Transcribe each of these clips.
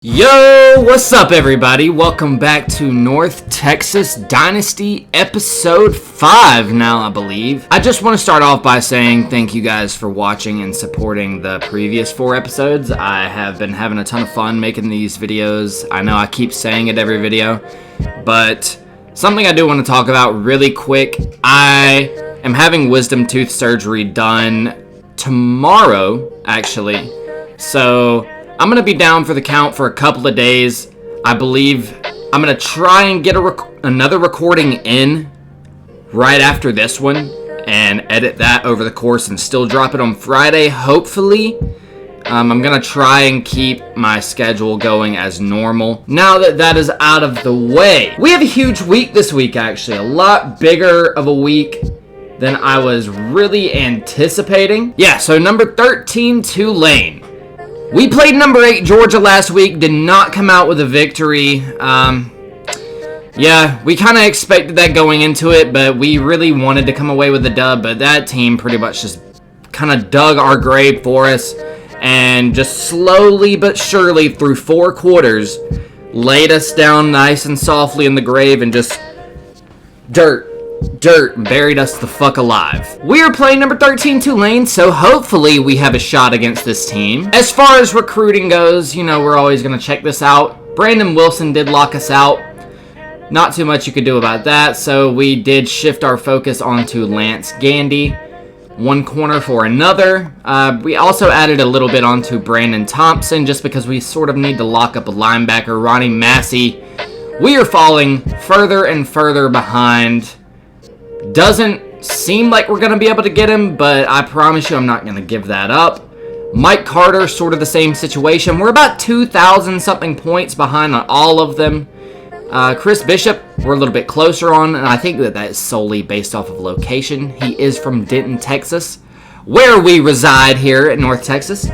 Yo, what's up everybody? Welcome back to North Texas Dynasty episode 5 now, I believe. I just want to start off by saying thank you guys for watching and supporting the previous 4 episodes. I have been having a ton of fun making these videos. I know I keep saying it every video, but something I do want to talk about really quick. I am having wisdom tooth surgery done tomorrow, actually. So I'm going to be down for the count for a couple of days. I believe I'm going to try and get another recording in right after this one and edit that over the course and still drop it on Friday, hopefully. I'm going to try and keep my schedule going as normal. Now that that is out of the way, we have a huge week this week, actually. A lot bigger of a week than I was really anticipating. Yeah, so number 13, Tulane. We played number 8, Georgia, last week. Did not come out with a victory. Yeah, we kind of expected that going into it, but we really wanted to come away with the dub. But that team pretty much just kind of dug our grave for us and just slowly but surely through 4 quarters laid us down nice and softly in the grave and just dirt, buried us the fuck alive. We are playing number 13 Tulane, so hopefully we have a shot against this team. As far as recruiting goes, you know, we're always going to check this out. Brandon Wilson did lock us out. Not too much you could do about that, so we did shift our focus onto Lance Gandy. One corner for another. We also added a little bit onto Brandon Thompson just because we sort of need to lock up a linebacker. Ronnie Massey. We are falling further and further behind. Doesn't seem like we're going to be able to get him, but I promise you I'm not going to give that up. Mike Carter, sort of the same situation. We're about 2,000 something points behind on all of them. Chris Bishop, we're a little bit closer on, and I think that is solely based off of location. He is from Denton, Texas, where we reside here in North Texas.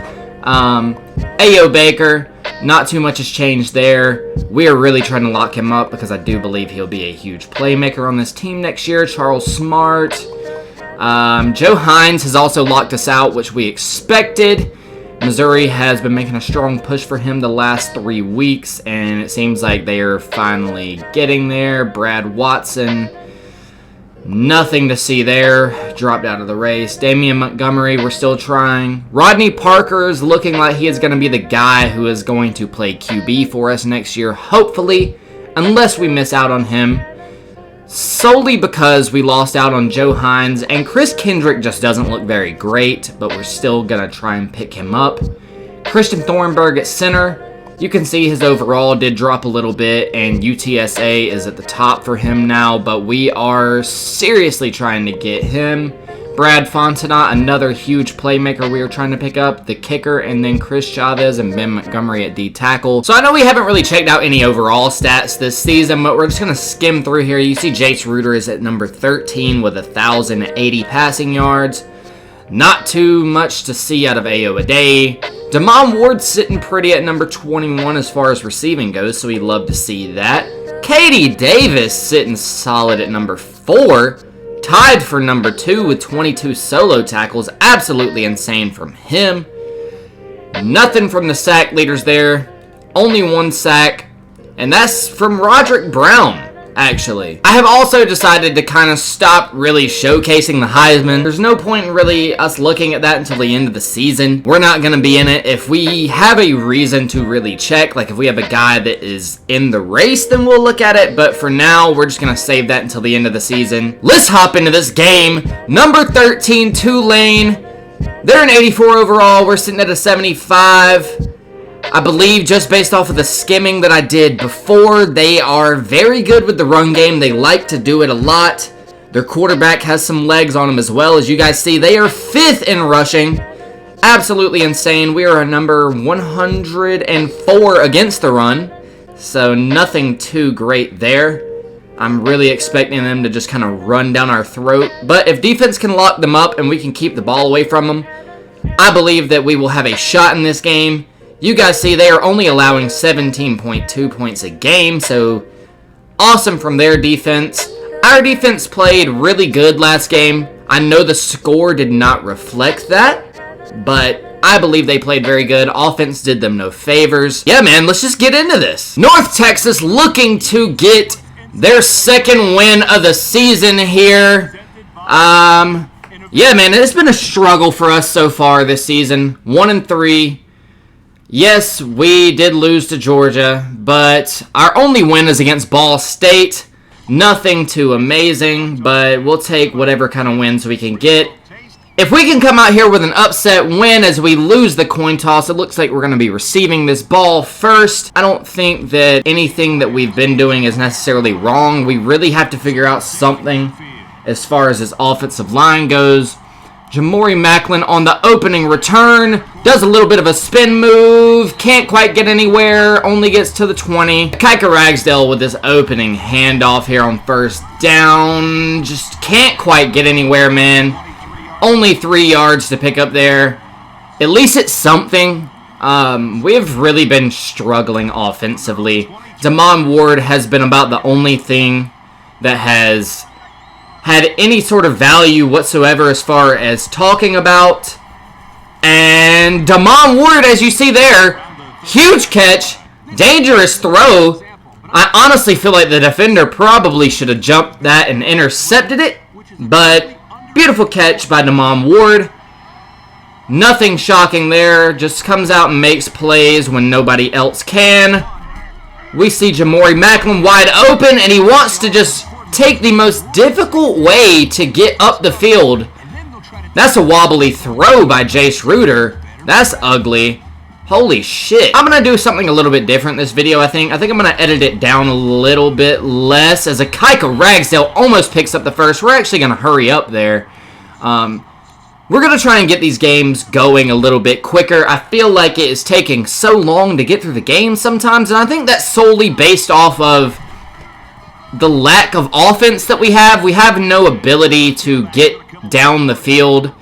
Ayo Baker, not too much has changed there. We are really trying to lock him up because I do believe he'll be a huge playmaker on this team next year. Charles Smart. Joe Hines has also locked us out, which we expected. Missouri has been making a strong push for him the last 3 weeks, and it seems like they are finally getting there. Brad Watson, nothing to see there. Dropped out of the race. Damian Montgomery, we're still trying. Rodney Parker is looking like he is going to be the guy who is going to play QB for us next year, hopefully, unless we miss out on him. Solely because we lost out on Joe Hines, and Chris Kendrick just doesn't look very great, but we're still going to try and pick him up. Christian Thornburg at center. You can see his overall did drop a little bit, and UTSA is at the top for him now, but we are seriously trying to get him. Brad Fontenot, another huge playmaker we are trying to pick up. The kicker, and then Chris Chavez and Ben Montgomery at D-tackle. So I know we haven't really checked out any overall stats this season, but we're just going to skim through here. You see Jace Ruder is at number 13 with 1,080 passing yards. Not too much to see out of Ayo Ade. Damon Ward's sitting pretty at number 21 as far as receiving goes, so we'd love to see that. Katie Davis sitting solid at number 4. Tied for number 2 with 22 solo tackles. Absolutely insane from him. Nothing from the sack leaders there. Only 1 sack. And that's from Roderick Brown, actually. I have also decided to kind of stop really showcasing the Heisman. There's no point in really us looking at that until the end of the season. We're not going to be in it. If we have a reason to really check, like if we have a guy that is in the race, then we'll look at it. But for now, we're just going to save that until the end of the season. Let's hop into this game. Number 13, Tulane. They're an 84 overall. We're sitting at a 75. I believe just based off of the skimming that I did before, they are very good with the run game. They like to do it a lot. Their quarterback has some legs on him as well. As you guys see, they are 5th in rushing. Absolutely insane. We are a number 104 against the run, so nothing too great there. I'm really expecting them to just kind of run down our throat. But if defense can lock them up and we can keep the ball away from them, I believe that we will have a shot in this game. You guys see they are only allowing 17.2 points a game, so awesome from their defense. Our defense played really good last game. I know the score did not reflect that, but I believe they played very good. Offense did them no favors. Yeah, man, let's just get into this. North Texas looking to get their second win of the season here. Yeah, man, it's been a struggle for us so far this season. 1-3. Yes, we did lose to Georgia, but our only win is against Ball State. Nothing too amazing, but we'll take whatever kind of wins we can get. If we can come out here with an upset win as we lose the coin toss, it looks like we're going to be receiving this ball first. I don't think that anything that we've been doing is necessarily wrong. We really have to figure out something as far as his offensive line goes. Jamori Macklin on the opening return. Does a little bit of a spin move. Can't quite get anywhere. Only gets to the 20. Kika Ragsdale with this opening handoff here on first down. Just can't quite get anywhere, man. Only 3 yards to pick up there. At least it's something. We've really been struggling offensively. Damon Ward has been about the only thing that has had any sort of value whatsoever as far as talking about. And Damon Ward, as you see there, huge catch, dangerous throw. I honestly feel like the defender probably should have jumped that and intercepted it, but beautiful catch by Damon Ward. Nothing shocking there, just comes out and makes plays when nobody else can. We see Jamori Macklin wide open, and he wants to just take the most difficult way to get up the field. That's a wobbly throw by Jace Ruder. That's ugly. Holy shit. I'm going to do something a little bit different this video, I think. I'm going to edit it down a little bit less as a Kika Ragsdale almost picks up the first. We're actually going to hurry up there. We're going to try and get these games going a little bit quicker. I feel like it is taking so long to get through the game sometimes, and I think that's solely based off of the lack of offense that we have. We have no ability to get down the field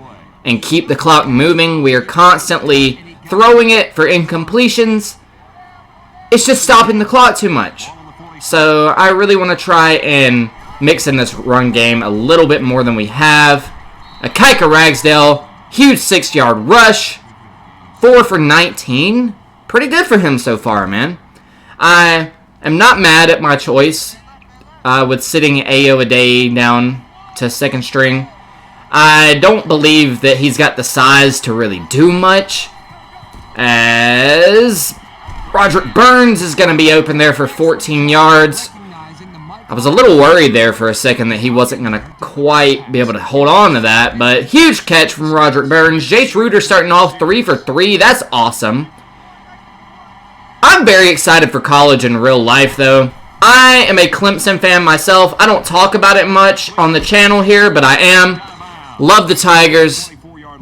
and keep the clock moving. We are constantly throwing it for incompletions. It's just stopping the clock too much. So I really want to try and mix in this run game a little bit more than we have. A Kika Ragsdale, huge 6-yard rush. 4 for 19. Pretty good for him so far, man. I am not mad at my choice with sitting Ayo Aday down to second string. I don't believe that he's got the size to really do much, as Roderick Burns is going to be open there for 14 yards. I was a little worried there for a second that he wasn't going to quite be able to hold on to that, but huge catch from Roderick Burns. Jace Ruder starting off 3 for 3. That's awesome. I'm very excited for college in real life, though. I am a Clemson fan myself. I don't talk about it much on the channel here, but I am. Love the Tigers.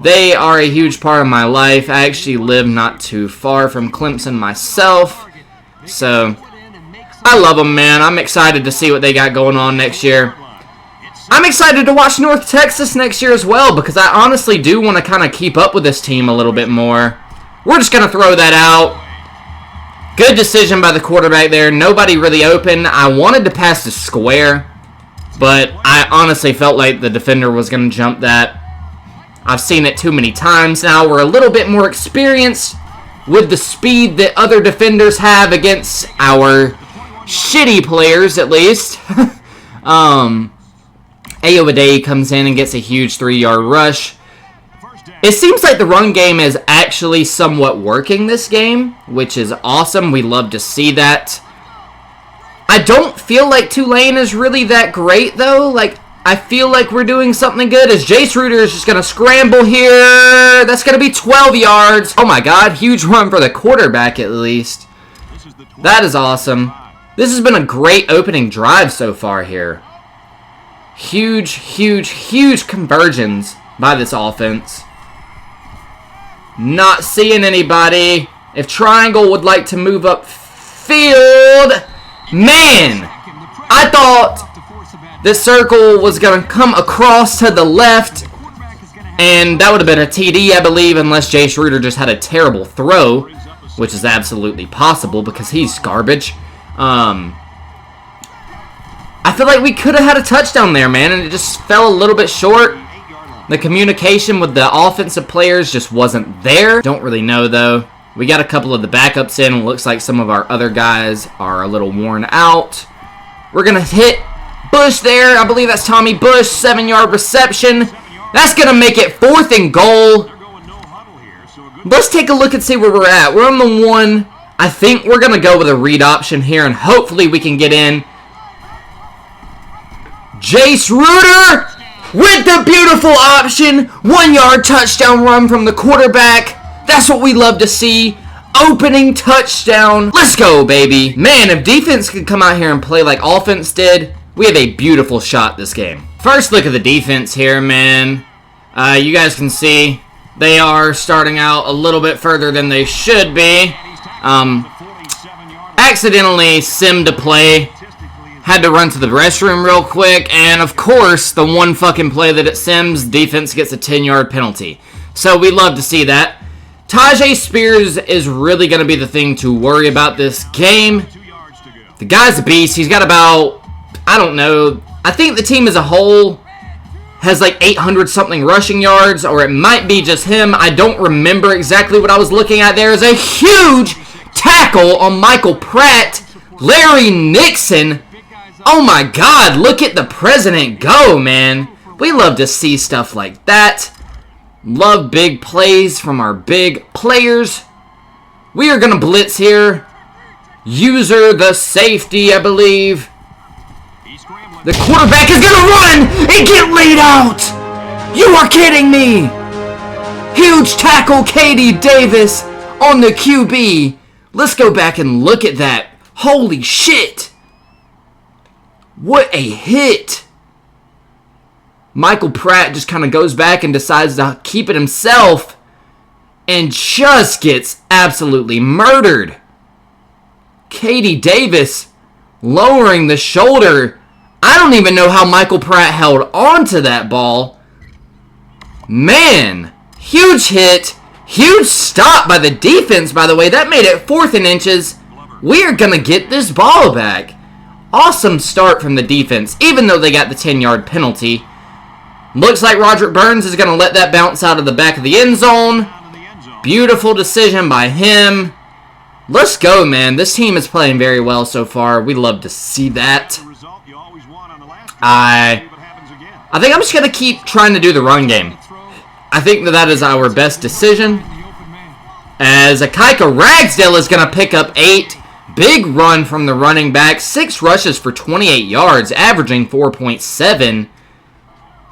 They are a huge part of my life. I actually live not too far from Clemson myself, so I love them, man. I'm excited to see what they got going on next year. I'm excited to watch North Texas next year as well, because I honestly do want to kind of keep up with this team a little bit more. We're just going to throw that out. Good decision by the quarterback there. Nobody really open. I wanted to pass the square, but I honestly felt like the defender was going to jump that. I've seen it too many times now. We're a little bit more experienced with the speed that other defenders have against our shitty players, at least. Ayo Aday comes in and gets a huge 3-yard rush. It seems like the run game is actually somewhat working this game, which is awesome. We love to see that. I don't feel like Tulane is really that great, though. Like, I feel like we're doing something good as Jace Ruder is just going to scramble here. That's going to be 12 yards. Oh, my God. Huge run for the quarterback, at least. That is awesome. This has been a great opening drive so far here. Huge, huge, huge conversions by this offense. Not seeing anybody. If Triangle would like to move up field. Man, I thought this circle was going to come across to the left, and that would have been a TD, I believe, unless Jace Ruder just had a terrible throw, which is absolutely possible because he's garbage. I feel like we could have had a touchdown there, man, and it just fell a little bit short. The communication with the offensive players just wasn't there. Don't really know, though. We got a couple of the backups in. It looks like some of our other guys are a little worn out. We're going to hit Bush there. I believe that's Tommy Bush. 7-yard reception. That's going to make it 4th and goal. Let's take a look and see where we're at. We're on the 1. I think we're going to go with a read option here, and hopefully we can get in. Jace Ruder with the beautiful option. 1-yard touchdown run from the quarterback. That's what we love to see. Opening touchdown. Let's go, baby. Man, if defense could come out here and play like offense did, we have a beautiful shot this game. First look at the defense here, man. You guys can see they are starting out a little bit further than they should be. Accidentally simmed a play. Had to run to the restroom real quick. And, of course, the one fucking play that it sims, defense gets a 10-yard penalty. So we love to see that. Tajay Spears is really going to be the thing to worry about this game. The guy's a beast. He's got about, I don't know, I think the team as a whole has like 800-something rushing yards, or it might be just him. I don't remember exactly what I was looking at. There is a huge tackle on Michael Pratt. Larry Nixon. Oh my God, look at the president go, man. We love to see stuff like that. Love big plays from our big players. We are going to blitz here. User the safety, I believe. The quarterback is going to run and get laid out. You are kidding me. Huge tackle, Katie Davis on the QB. Let's go back and look at that. Holy shit. What a hit. Michael Pratt just kind of goes back and decides to keep it himself and just gets absolutely murdered. Katie Davis lowering the shoulder. I don't even know how Michael Pratt held on to that ball. Man, huge hit. Huge stop by the defense, by the way. That made it 4th and inches. We are going to get this ball back. Awesome start from the defense, even though they got the 10-yard penalty. Looks like Roderick Burns is going to let that bounce out of the back of the end zone. Beautiful decision by him. Let's go, man. This team is playing very well so far. We love to see that. I think I'm just going to keep trying to do the run game. I think that is our best decision. As Akaika Ragsdale is going to pick up 8. Big run from the running back. 6 rushes for 28 yards, averaging 4.7.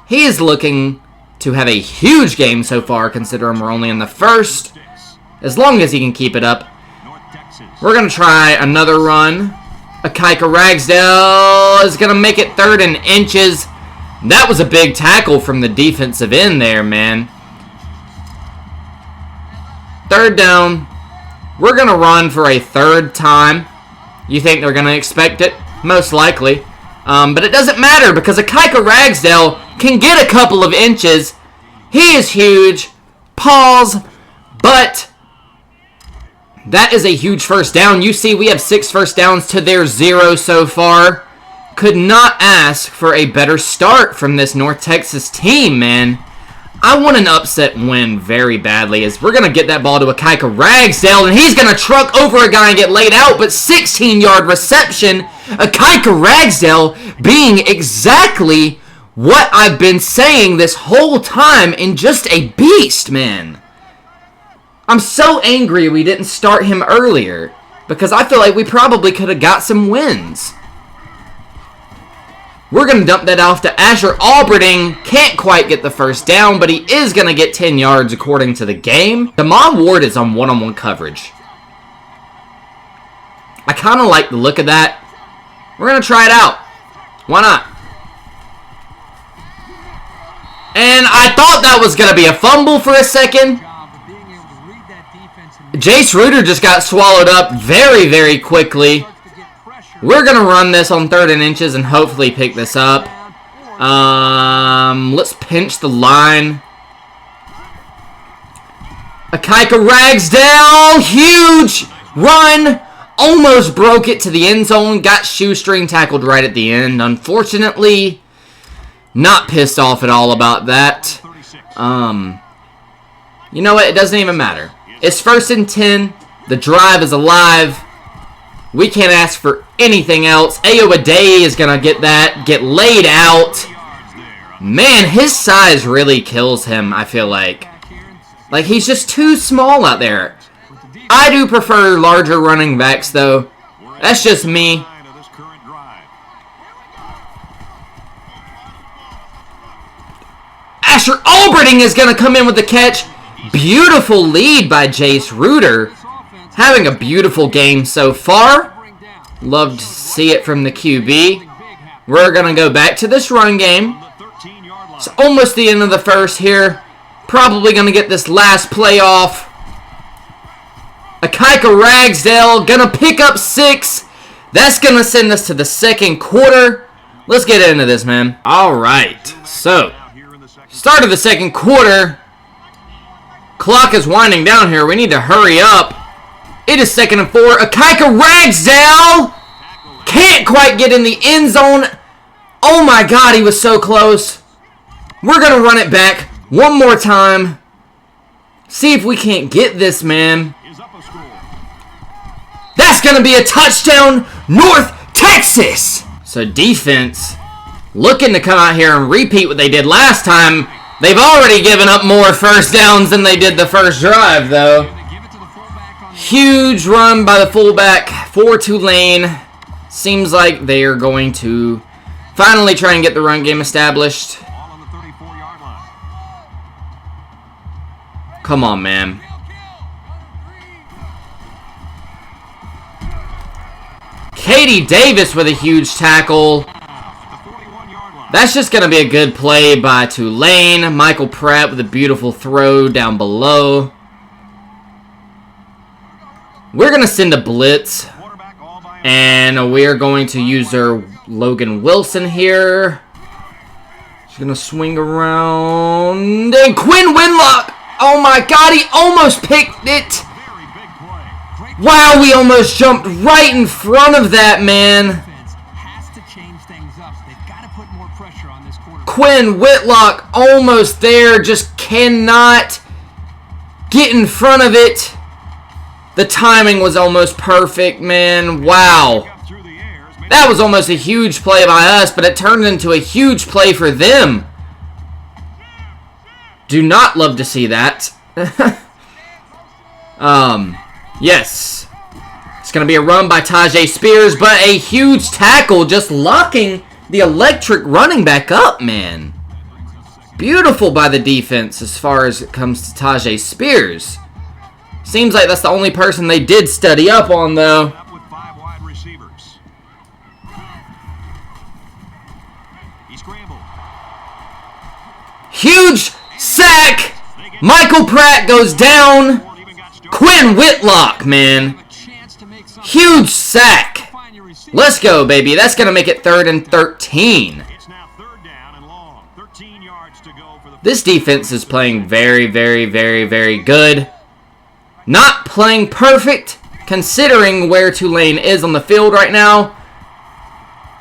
He is looking to have a huge game so far, considering we're only in the first. As long as he can keep it up. We're going to try another run. Akaika Ragsdale is going to make it 3rd and inches. That was a big tackle from the defensive end there, man. 3rd down. We're going to run for a 3rd time. You think they're going to expect it? Most likely. But it doesn't matter because Akaika Ragsdale can get a couple of inches. He is huge. Pause. But that is a huge first down. You see we have 6 first downs to their 0 so far. Could not ask for a better start from this North Texas team, man. I want an upset win very badly as we're going to get that ball to Akaika Ragsdale, and he's going to truck over a guy and get laid out, but 16-yard reception. Akaika Ragsdale being exactly what I've been saying this whole time and just a beast, man. I'm so angry we didn't start him earlier because I feel like we probably could have got some wins. We're going to dump that off to Asher Alberding. Can't quite get the first down, but he is going to get 10 yards according to the game. Damon Ward is on one-on-one coverage. I kind of like the look of that. We're going to try it out. Why not? And I thought that was going to be a fumble for a second. Jace Ruder just got swallowed up very, very quickly. We're going to run this on 3rd and inches and hopefully pick this up. Let's pinch the line. Akaika Ragsdale, huge run. Almost broke it to the end zone. Got shoestring tackled right at the end. Unfortunately, not pissed off at all about that. You know what? It doesn't even matter. It's 1st and 10. The drive is alive. We can't ask for anything else. Ayo is going to get laid out. Man, his size really kills him, I feel like. Like, he's just too small out there. I do prefer larger running backs, though. That's just me. Asher Albrecht is going to come in with the catch. Beautiful lead by Jace Ruder. Having a beautiful game so far. Love to see it from the QB. We're going to go back to this run game. It's almost the end of the first here. Probably going to get this last play off. Akaika Ragsdale going to pick up 6. That's going to send us to the second quarter. Let's get into this, man. All right. So, start of the second quarter. Clock is winding down here. We need to hurry up. It is 2nd and 4. Akaika Ragsdale can't quite get in the end zone. Oh my God, he was so close. We're going to run it back one more time. See if we can't get this, man. That's going to be a touchdown, North Texas. So defense looking to come out here and repeat what they did last time. They've already given up more first downs than they did the first drive, though. Huge run by the fullback for Tulane. Seems like they are going to finally try and get the run game established. Come on, man. Katie Davis with a huge tackle. That's just going to be a good play by Tulane. Michael Pratt with a beautiful throw down below. We're going to send a blitz. And we're going to use our Logan Wilson here. She's going to swing around. And Quinn Winlock. Oh my God, he almost picked it. Wow, we almost jumped right in front of that, man. Quinn Whitlock almost there, just cannot get in front of it. The timing was almost perfect, man. Wow. That was almost a huge play by us, but it turned into a huge play for them. Do not love to see that. Yes. It's going to be a run by Tajay Spears, but a huge tackle just locking the electric running back up, man. Beautiful by the defense as far as it comes to Tajay Spears. Seems like that's the only person they did study up on, though. Huge sack. Michael Pratt goes down. Quinn Whitlock, man. Huge sack. Let's go, baby. That's going to make it 3rd and 13. This defense is playing very, very, very, very good. Not playing perfect, considering where Tulane is on the field right now.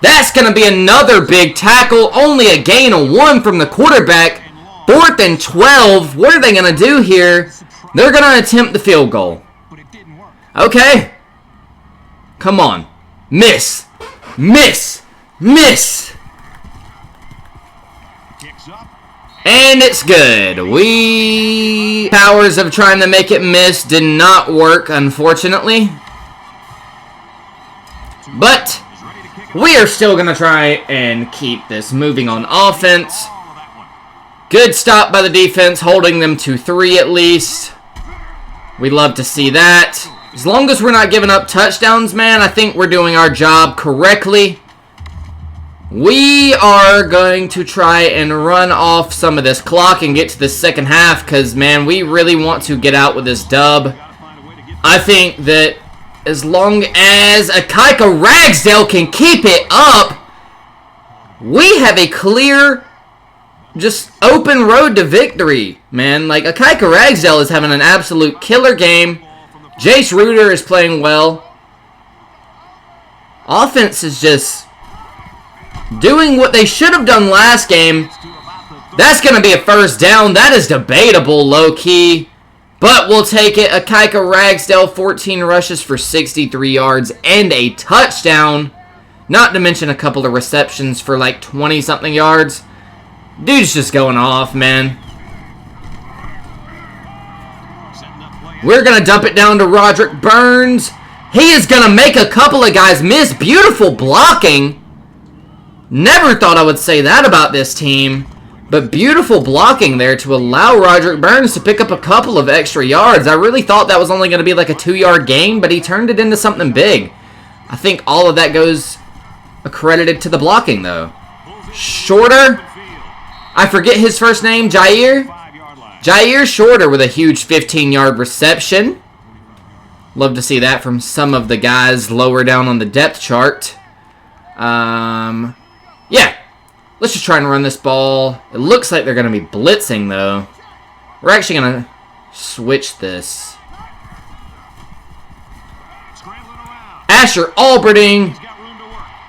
That's going to be another big tackle. Only a gain of 1 from the quarterback. 4th and 12. What are they going to do here? They're going to attempt the field goal. Okay. Come on. Miss. Miss. Miss. And it's good. Powers of trying to make it miss did not work, unfortunately. But we are still going to try and keep this moving on offense. Good stop by the defense, holding them to 3 at least. We love to see that. As long as we're not giving up touchdowns, man, I think we're doing our job correctly. We are going to try and run off some of this clock and get to the second half because, man, we really want to get out with this dub. I think that as long as Akaika Ragsdale can keep it up, we have a clear, just open road to victory, man. Like, Akaika Ragsdale is having an absolute killer game. Jace Ruder is playing well. Offense is just doing what they should have done last game. That's going to be a first down. That is debatable, low-key. But we'll take it. Akaika Ragsdale, 14 rushes for 63 yards and a touchdown. Not to mention a couple of receptions for like 20-something yards. Dude's just going off, man. We're going to dump it down to Roderick Burns. He is going to make a couple of guys miss. Beautiful blocking. Never thought I would say that about this team. But beautiful blocking there to allow Roderick Burns to pick up a couple of extra yards. I really thought that was only going to be like a 2-yard gain, but he turned it into something big. I think all of that goes accredited to the blocking, though. Shorter. I forget his first name. Jair Shorter with a huge 15-yard reception. Love to see that from some of the guys lower down on the depth chart. Yeah. Let's just try and run this ball. It looks like they're going to be blitzing, though. We're actually going to switch this. Asher Alberding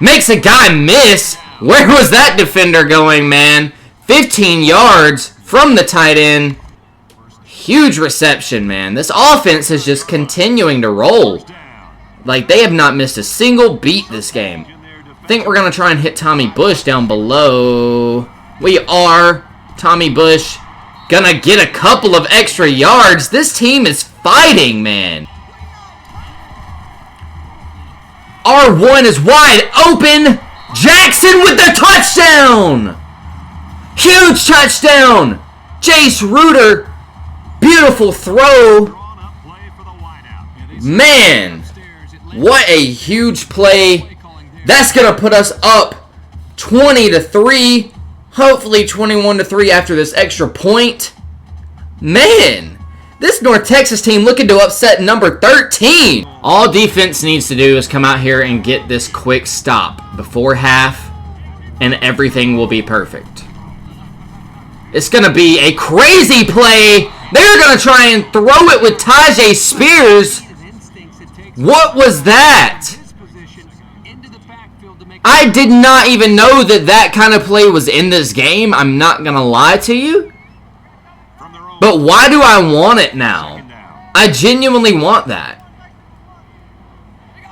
makes a guy miss. Where was that defender going, man? 15 yards from the tight end. Huge reception, man. This offense is just continuing to roll. Like, they have not missed a single beat this game. I think we're going to try and hit Tommy Bush down below. We are. Tommy Bush going to get a couple of extra yards. This team is fighting, man. R1 is wide open. Jackson with the touchdown. Huge touchdown. Jace Reuter. Beautiful throw. Man, what a huge play. That's going to put us up 20-3. Hopefully 21-3 after this extra point. Man, this North Texas team looking to upset number 13. All defense needs to do is come out here and get this quick stop before half, and everything will be perfect. It's going to be a crazy play. They're going to try and throw it with Tajay Spears. What was that? I did not even know that that kind of play was in this game. I'm not going to lie to you. But why do I want it now? I genuinely want that.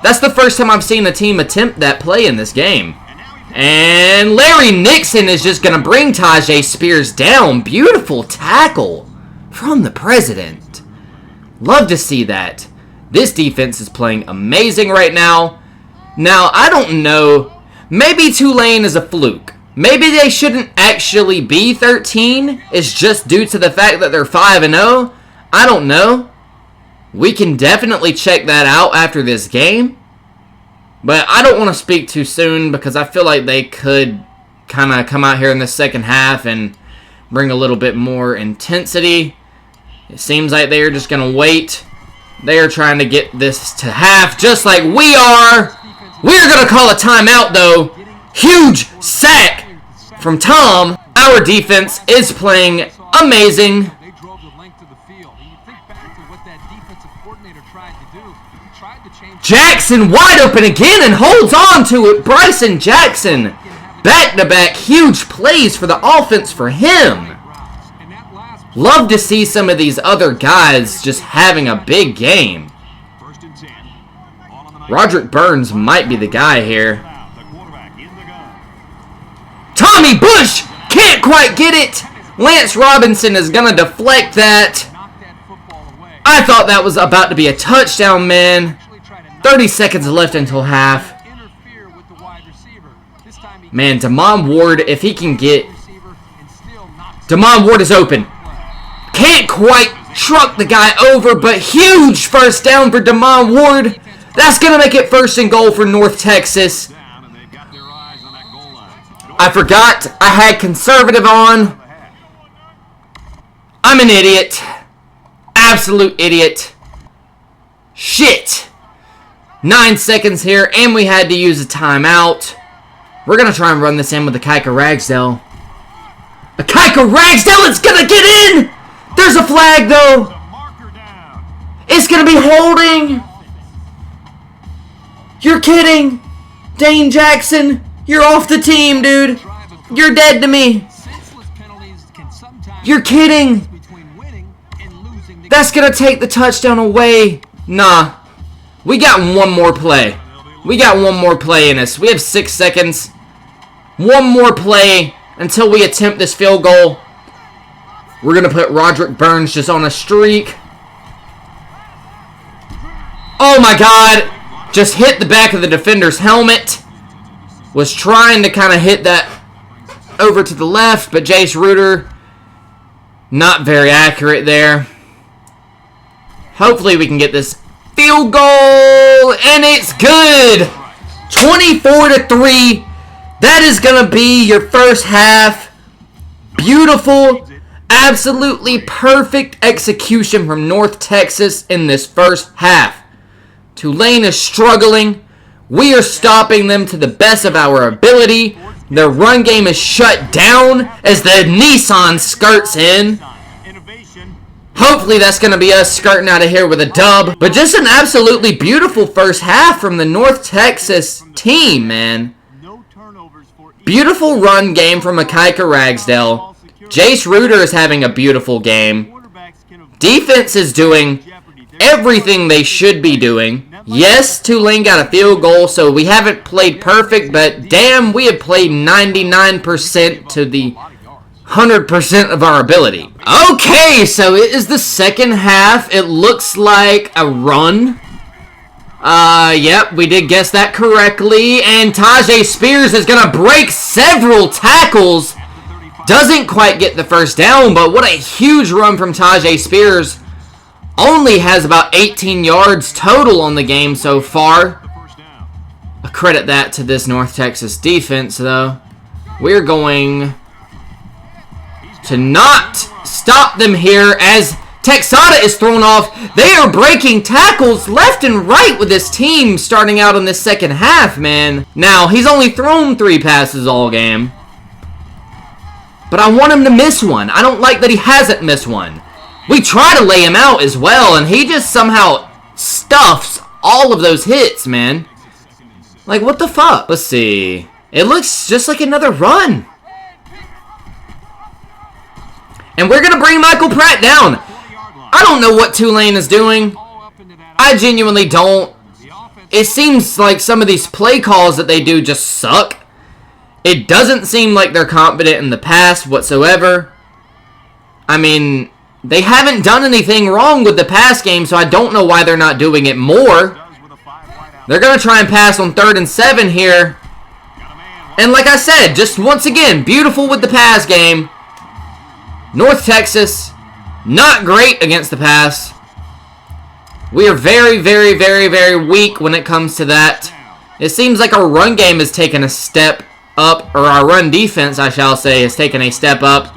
That's the first time I've seen a team attempt that play in this game. And Larry Nixon is just going to bring Tajay Spears down. Beautiful tackle from the president. Love to see that. This defense is playing amazing right now. Now, I don't know. Maybe Tulane is a fluke. Maybe they shouldn't actually be 13. It's just due to the fact that they're 5-0. I don't know. We can definitely check that out after this game. But I don't want to speak too soon because I feel like they could kind of come out here in the second half and bring a little bit more intensity. It seems like they are just going to wait. They are trying to get this to half just like we are. We're going to call a timeout, though. Huge sack from Tom. Our defense is playing amazing. Jackson wide open again and holds on to it. Bryson Jackson. Back-to-back huge plays for the offense for him. Love to see some of these other guys just having a big game. Roderick Burns might be the guy here. Tommy Bush can't quite get it. Lance Robinson is going to deflect that. I thought that was about to be a touchdown, man. 30 seconds left until half. Man, Damon Ward, if he can get... Damon Ward is open. Can't quite truck the guy over, but huge first down for Damon Ward. That's going to make it 1st and goal for North Texas. I forgot I had conservative on. I'm an idiot. Absolute idiot. Shit. 9 seconds here, and we had to use a timeout. We're going to try and run this in with Akaika Ragsdale. Akaika Ragsdale, it's going to get in! There's a flag, though. It's going to be holding. You're kidding. Dane Jackson, you're off the team, dude. You're dead to me. You're kidding! That's gonna take the touchdown away. Nah. We got one more play. We got one more play in us. We have 6 seconds. One more play until we attempt this field goal. We're gonna put Roderick Burns just on a streak. Oh my god! Just hit the back of the defender's helmet. Was trying to kind of hit that over to the left, but Jace Ruder, not very accurate there. Hopefully we can get this field goal, and it's good! 24-3. That is going to be your first half. Beautiful, absolutely perfect execution from North Texas in this first half. Tulane is struggling. We are stopping them to the best of our ability. Their run game is shut down as the Nissan skirts in. Hopefully that's going to be us skirting out of here with a dub. But just an absolutely beautiful first half from the North Texas team, man. Beautiful run game from Micaiah Ragsdale. Jace Ruder is having a beautiful game. Defense is doing everything they should be doing. Yes, Tulane got a field goal, so we haven't played perfect, but damn, we have played 99% to the 100% of our ability. Okay, so it is the second half. It looks like a run. Yep, we did guess that correctly. And Tajay Spears is going to break several tackles. Doesn't quite get the first down, but what a huge run from Tajay Spears. Only has about 18 yards total on the game so far. I credit that to this North Texas defense, though. We're going to not stop them here as Texada is thrown off. They are breaking tackles left and right with this team starting out in this second half, man. Now, he's only thrown 3 passes all game. But I want him to miss one. I don't like that he hasn't missed one. We try to lay him out as well, and he just somehow stuffs all of those hits, man. Like, what the fuck? Let's see. It looks just like another run. And we're going to bring Michael Pratt down. I don't know what Tulane is doing. I genuinely don't. It seems like some of these play calls that they do just suck. It doesn't seem like they're confident in the pass whatsoever. I mean, they haven't done anything wrong with the pass game, so I don't know why they're not doing it more. They're going to try and pass on 3rd and 7 here. And like I said, just once again, beautiful with the pass game. North Texas, not great against the pass. We are very, very, very, very weak when it comes to that. It seems like our run game has taken a step up, or our run defense, I shall say, has taken a step up.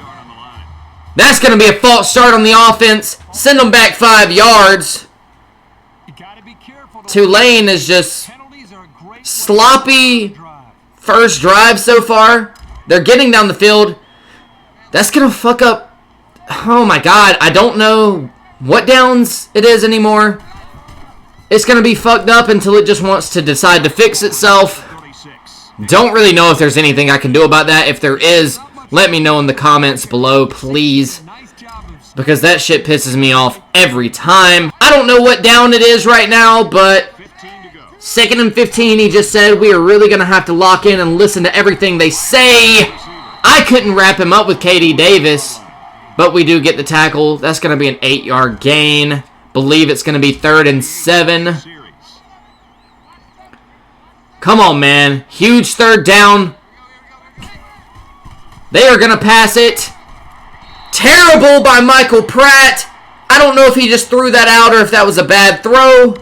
That's going to be a false start on the offense. Send them back 5 yards. Tulane is just sloppy first drive so far. They're getting down the field. That's going to fuck up. Oh my god, I don't know what downs it is anymore. It's going to be fucked up until it just wants to decide to fix itself. Don't really know if there's anything I can do about that. If there is, let me know in the comments below, please. Because that shit pisses me off every time. I don't know what down it is right now, but 2nd and 15, he just said we are really going to have to lock in and listen to everything they say. I couldn't wrap him up with KD Davis, but we do get the tackle. That's going to be an 8-yard gain. Believe it's going to be 3rd and 7. Come on, man. Huge 3rd down. They are going to pass it. Terrible by Michael Pratt. I don't know if he just threw that out or if that was a bad throw.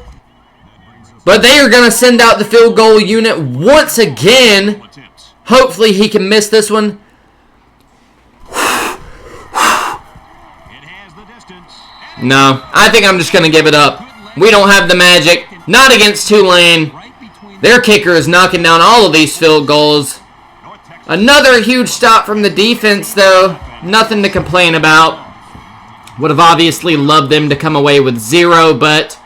But they are going to send out the field goal unit once again. Hopefully he can miss this one. No, I think I'm just going to give it up. We don't have the magic. Not against Tulane. Their kicker is knocking down all of these field goals. Another huge stop from the defense, though. Nothing to complain about. Would have obviously loved them to come away with 0, but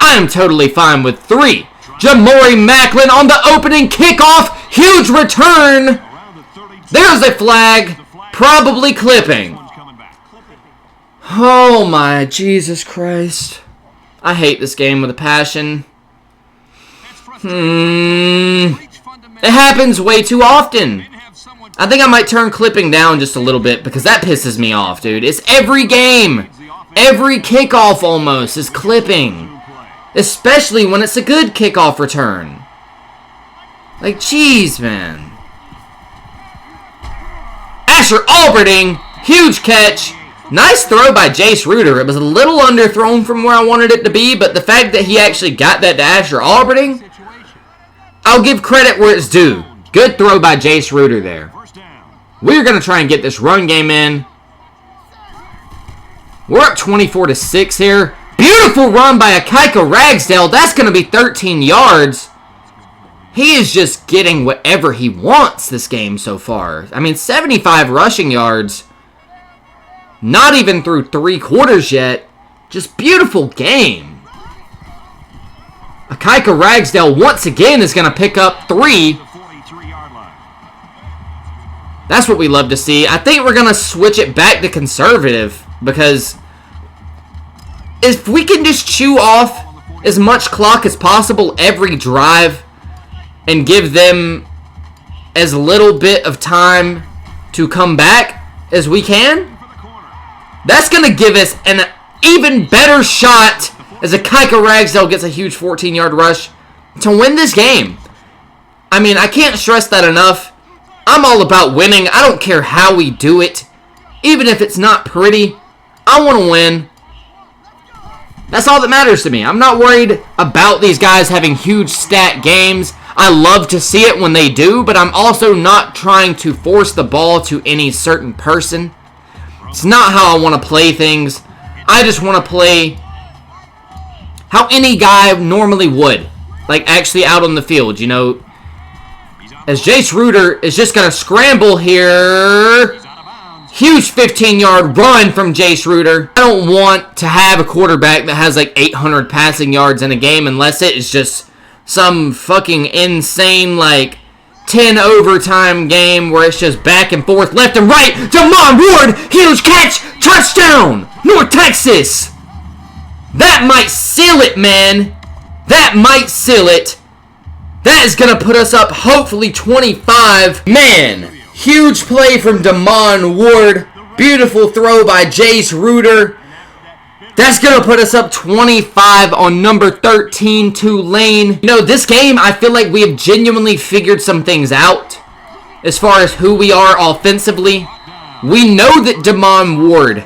I'm totally fine with 3. Jamori Macklin on the opening kickoff. Huge return. There's a flag. Probably clipping. Oh my Jesus Christ. I hate this game with a passion. It happens way too often. I think I might turn clipping down just a little bit because that pisses me off, dude. It's every game. Every kickoff almost is clipping. Especially when it's a good kickoff return. Like, jeez, man. Asher Alberding. Huge catch. Nice throw by Jace Ruder. It was a little underthrown from where I wanted it to be, but the fact that he actually got that to Asher Alberding, I'll give credit where it's due. Good throw by Jace Ruder there. We're going to try and get this run game in. We're up 24-6 here. Beautiful run by Akaika Ragsdale. That's going to be 13 yards. He is just getting whatever he wants this game so far. I mean, 75 rushing yards. Not even through 3 quarters yet. Just beautiful game. Akaika Ragsdale once again is going to pick up 3. That's what we love to see. I think we're going to switch it back to conservative because if we can just chew off as much clock as possible every drive and give them as little bit of time to come back as we can, that's going to give us an even better shot as Akaika Ragsdale gets a huge 14-yard rush to win this game. I mean, I can't stress that enough. I'm all about winning. I don't care how we do it. Even if it's not pretty, I want to win. That's all that matters to me. I'm not worried about these guys having huge stat games. I love to see it when they do, but I'm also not trying to force the ball to any certain person. It's not how I want to play things. I just want to play how any guy normally would. Like, actually out on the field, you know. As Jace Ruder is just going to scramble here. Huge 15-yard run from Jace Ruder. I don't want to have a quarterback that has like 800 passing yards in a game unless it is just some fucking insane like 10 overtime game where it's just back and forth, left and right. Damon Ward, huge catch, touchdown, North Texas. That might seal it, man. That might seal it. That is going to put us up, hopefully, 25. Man, huge play from Damon Ward. Beautiful throw by Jace Ruder. That's going to put us up 25 on number 13, Tulane. You know, this game, I feel like we have genuinely figured some things out as far as who we are offensively. We know that Damon Ward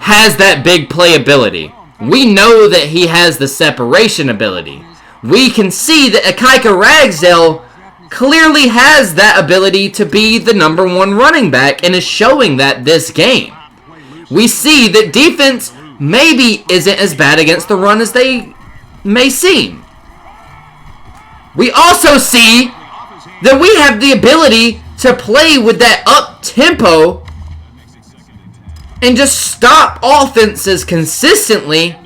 has that big play ability. We know that he has the separation ability. We can see that Akaika Ragsdale clearly has that ability to be the number 1 running back and is showing that this game. We see that defense maybe isn't as bad against the run as they may seem. We also see that we have the ability to play with that up-tempo and just stop offenses consistently.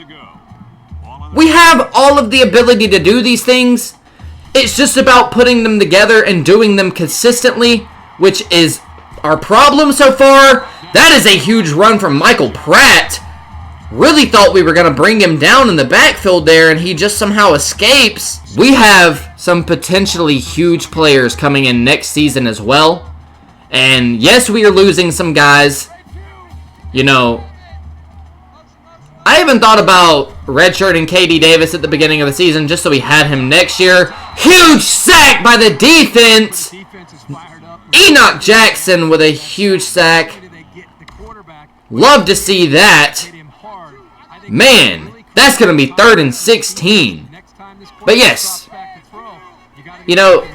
We have all of the ability to do these things. It's just about putting them together and doing them consistently, which is our problem so far. That is a huge run from Michael Pratt. Really thought we were going to bring him down in the backfield there, and he just somehow escapes. We have some potentially huge players coming in next season as well. And yes, we are losing some guys. You know, I even thought about redshirting KD Davis at the beginning of the season just so we had him next year. Huge sack by the defense. Enoch Jackson with a huge sack. Love to see that. Man, that's going to be 3rd and 16. But yes, you know,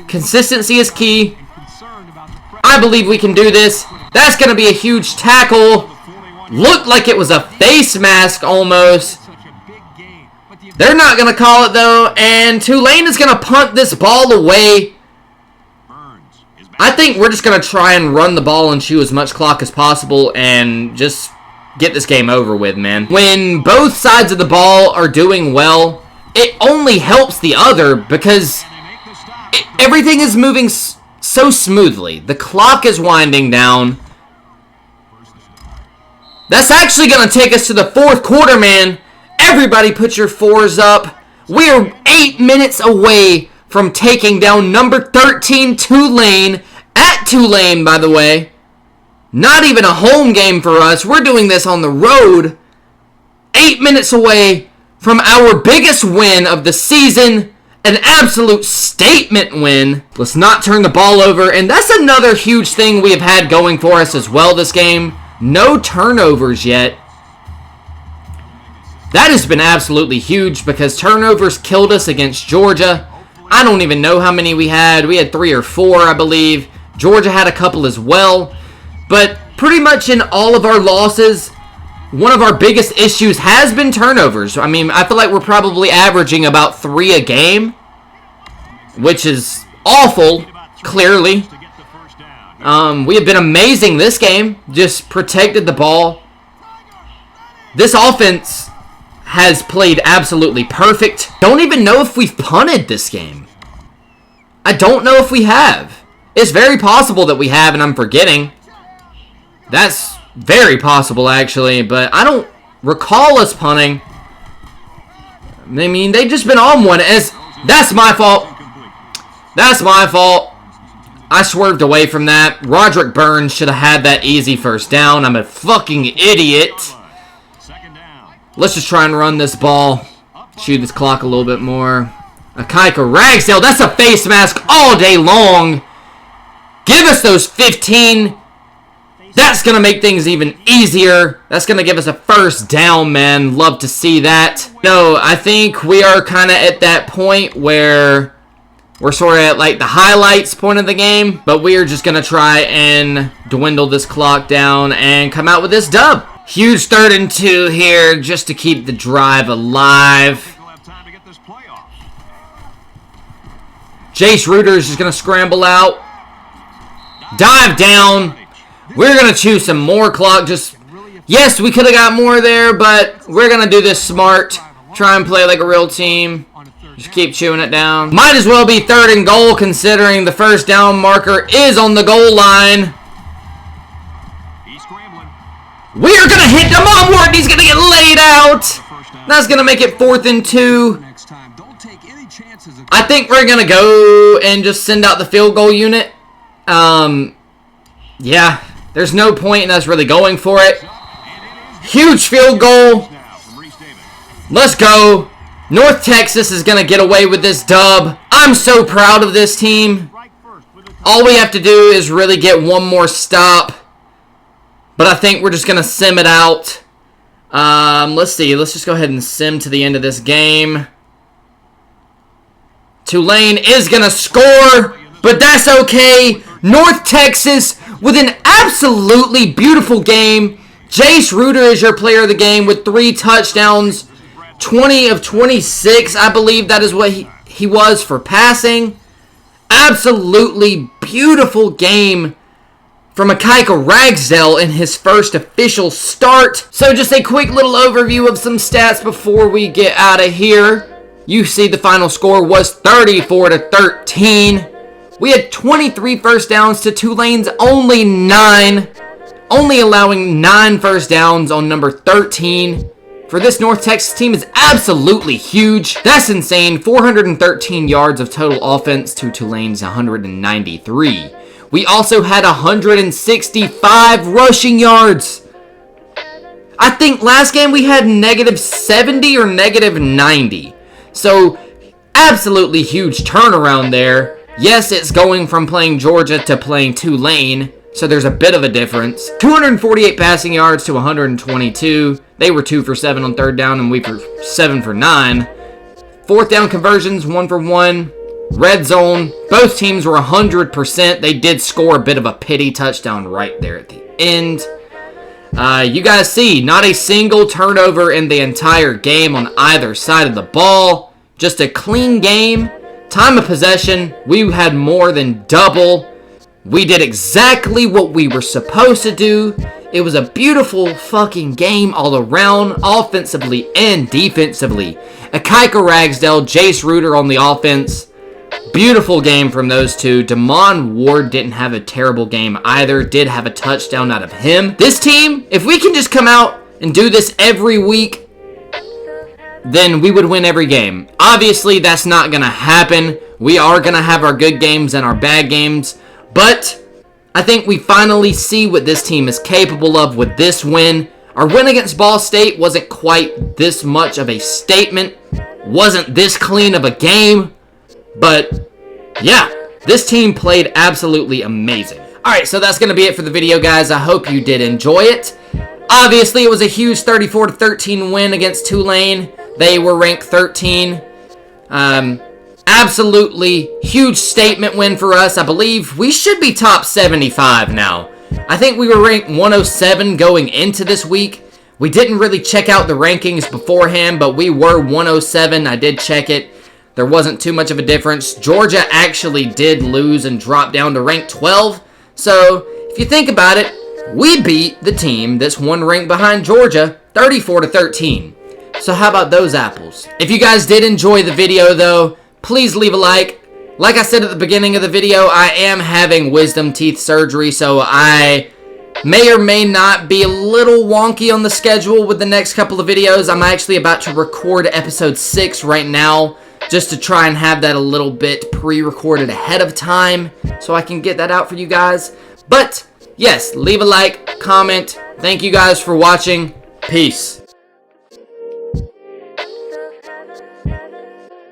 consistency is key. I believe we can do this. That's going to be a huge tackle. Looked like it was a face mask almost. They're not going to call it though, and Tulane is going to punt this ball away. I think we're just going to try and run the ball and chew as much clock as possible and just get this game over with, man. When both sides of the ball are doing well, it only helps the other because everything is moving so smoothly. The clock is winding down. That's actually going to take us to the fourth quarter, man. Everybody put your fours up. We are 8 minutes away from taking down number 13 Tulane, at Tulane, by the way. Not even a home game for us. We're doing this on the road. 8 minutes away from our biggest win of the season. An absolute statement win. Let's not turn the ball over. And that's another huge thing we have had going for us as well this game. No turnovers yet. That has been absolutely huge because turnovers killed us against Georgia. I don't even know how many we had. We had 3 or 4, I believe. Georgia had a couple as well. But pretty much in all of our losses, one of our biggest issues has been turnovers. I mean, I feel like we're probably averaging about 3 a game, which is awful, clearly. We have been amazing this game. Just protected the ball. This offense has played absolutely perfect. Don't even know if we've punted this game. I don't know if we have. It's very possible that we have and I'm forgetting. That's very possible, actually, but I don't recall us punting. I mean, they've just been on one. That's my fault. That's my fault. I swerved away from that. Roderick Burns should have had that easy first down. I'm a fucking idiot. Let's just try and run this ball. Shoot this clock a little bit more. Akaika Ragsdale, that's a face mask all day long. Give us those 15. That's going to make things even easier. That's going to give us a first down, man. Love to see that. No, I think we are kind of at that point where we're sort of at like the highlights point of the game. But we are just going to try and dwindle this clock down and come out with this dub. Huge 3rd and 2 here just to keep the drive alive. Jace Reuter is just going to scramble out. Dive down. We're going to choose some more clock. Yes, we could have got more there, but we're going to do this smart. Try and play like a real team. Just keep chewing it down. Might as well be 3rd and goal considering the first down marker is on the goal line. We are going to hit Damon Ward. He's going to get laid out. That's going to make it 4th and 2. I think we're going to go and just send out the field goal unit. Yeah, there's no point in us really going for it. Huge field goal. Let's go. North Texas is going to get away with this dub. I'm so proud of this team. All we have to do is really get one more stop. But I think we're just going to sim it out. Let's see. Let's just go ahead and sim to the end of this game. Tulane is going to score, but that's okay. North Texas with an absolutely beautiful game. Jace Reuter is your player of the game with 3 touchdowns. 20 of 26, I believe that is what he was for passing. Absolutely beautiful game from Akaika Ragsdale in his first official start. So just a quick little overview of some stats before we get out of here. You see the final score was 34-13. We had 23 first downs to Tulane's only 9. Only allowing 9 first downs on number 13. For this North Texas team is absolutely huge. That's insane. 413 yards of total offense to Tulane's 193. We also had 165 rushing yards. I think last game we had -70 or -90. So, absolutely huge turnaround there. Yes, it's going from playing Georgia to playing Tulane. So there's a bit of a difference. 248 passing yards to 122. They were 2 for 7 on 3rd down, and we were 7 for 9. 4th down conversions, 1 for 1. Red zone, both teams were 100%. They did score a bit of a pity touchdown right there at the end. You guys see, not a single turnover in the entire game on either side of the ball. Just a clean game. Time of possession, we had more than double. We did exactly what we were supposed to do. It was a beautiful fucking game all around, offensively and defensively. Akaika Ragsdale, Jace Reuter on the offense. Beautiful game from those two. Damon Ward didn't have a terrible game either. Did have a touchdown out of him. This team, if we can just come out and do this every week, then we would win every game. Obviously, that's not going to happen. We are going to have our good games and our bad games. But I think we finally see what this team is capable of with this win. Our win against Ball State wasn't quite this much of a statement. Wasn't this clean of a game. But, yeah, this team played absolutely amazing. Alright, so that's going to be it for the video, guys. I hope you did enjoy it. Obviously, it was a huge 34-13 win against Tulane. They were ranked 13. Absolutely huge statement win for us. I believe we should be top 75 now. I think we were ranked 107 going into this week. We didn't really check out the rankings beforehand, but we were 107. I did check it. There wasn't too much of a difference. Georgia actually did lose and drop down to rank 12. So, if you think about it, we beat the team that's one rank behind Georgia, 34-13. So how about those apples? If you guys did enjoy the video though, please leave a like. Like I said at the beginning of the video, I am having wisdom teeth surgery, so I may or may not be a little wonky on the schedule with the next couple of videos. I'm actually about to record episode 6 right now, just to try and have that a little bit pre-recorded ahead of time so I can get that out for you guys. But, yes, leave a like, comment. Thank you guys for watching. Peace.